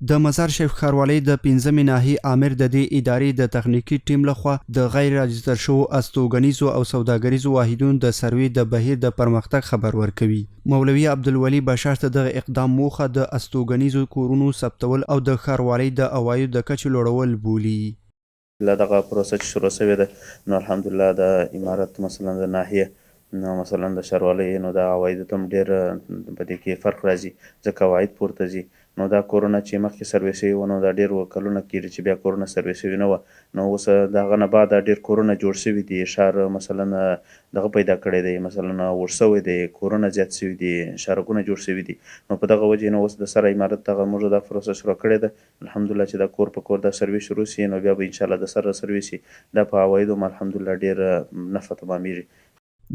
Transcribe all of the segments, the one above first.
د مزار شریف ښاروالۍ د 15مې ناحیې آمر د دې ادارې د تخنیکي ټیم لخوا د غیر راجستر شوو استوګنیزو او سوداګریزو واحدونو د سروې د بهیر د پرمختګ خبر ورکوي. مولوي عبدالولي بشار ته دغه اقدام موخه د استوګنیزو کورونو ثبتول او د ښاروالۍ د عوایدو د کچې لوړول بولي. لا دغه پروسه چې شروع شوې ده نو الحمدلله د امارت مثلا د ناحیه نو مثلا د ښاروالۍ نو د عوایدو ته هم ډېر په دې کې فرق راځي ځکه عواید پورته ځي. نو دا کورونه چې مخکې سروې شوي وو نو دا ډېر کلونه کېږي چې بیا کورونه سروې شوي نه وه نو اوس د هغه نه بعد ډېر کورونه جوړ شوي دي. ښار مثلا دغه پیدا کړی دی مثلا وړ شوی دی کورونه زیات شوي دي ښارګونه جوړ شوي دي نو په دغه وجې نو اوس د سره امارت دغه موږ دا پروسه شروع کړې ده الحمدلله چې دا کور په کور دا سروې شروع شي نو بیا به انشاءالله د سره سروې شي دا په عوایدو هم الحمدلله ډېر نفع تمامیږي.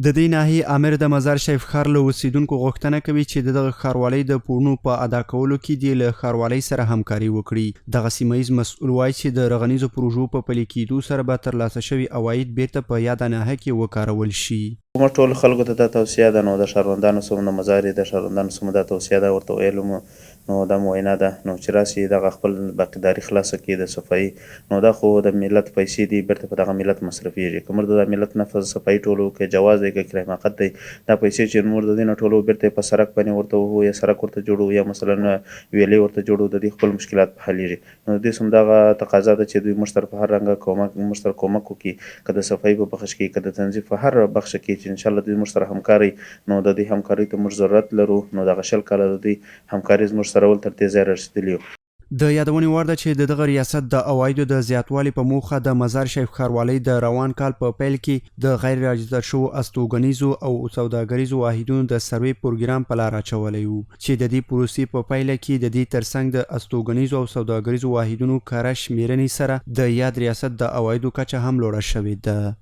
د دې ناحیې آمر د مزار شریف ښار له اوسیدونکو غوښتنه کوي چې دغه ښاروالۍ د پورونو په ادا کولو کې دې له ښاروالۍ سره همکاري وکړي. دغه سیمه ییز مسؤل وایي چې د رغنیزو پروژو په پلي کېدو سره به ترلاسه شوي عواید بیرته په یاده ناحیه کې وکارول شي. موږ ټولو خلکو ته دا توصیه ده نو د ښاروندانو سمو د مزار د ښاروندانو سمو دا توصیه ده ورته ویلو مو نو دا معاینه ده نو چې راسي دغه خپل باقیداري خلاصه کړي د صفایي نو دا خو د ملت پیسې دي بیرته په دغه ملت مصرفیږي که موږ د ملت نه صفایي ټولو که جواز دی که کرایه ماقت دی دا پیسې چې موږ د دې نه ټولو بیرته په سړک باندې ورته ووهو یا سړک ورته جوړو یا مثلا ویلې ورته جوړو د دې خپل مشکلات په حلیږي. نو د دې سم دغه تقاضا ده چې دوی موږ سره په هر رنګه موږ سره کومک وکړي که د صفایي په بخش کې که د تنظیف په هر بخش کې چې انشاءالله دوی موږ سره همکاري نو د دې همکارۍ ته موږ ضرورت لرو نو دغه 20 کاله د دې همکاري زموږ سره ول تر دې ځایه رسېدلي یو. د یادونې وړ ده چې دغه ریاست د عوایدو د زیاتوالي په موخه د مزار شریف ښاروالۍ د روان کال په پیل کې د غیر راجستر شوو استوګنیزو او سوداګریزو واحدونو د سروې پروګرام په لار اچولی و چې د دې پروسې په پایله کې د دې ترڅنګ د استوګنیزو او سوداګریزو واحدونو کره شمېرنې سره د یاد ریاست د عوایدو کچه هم لوړه شوې ده.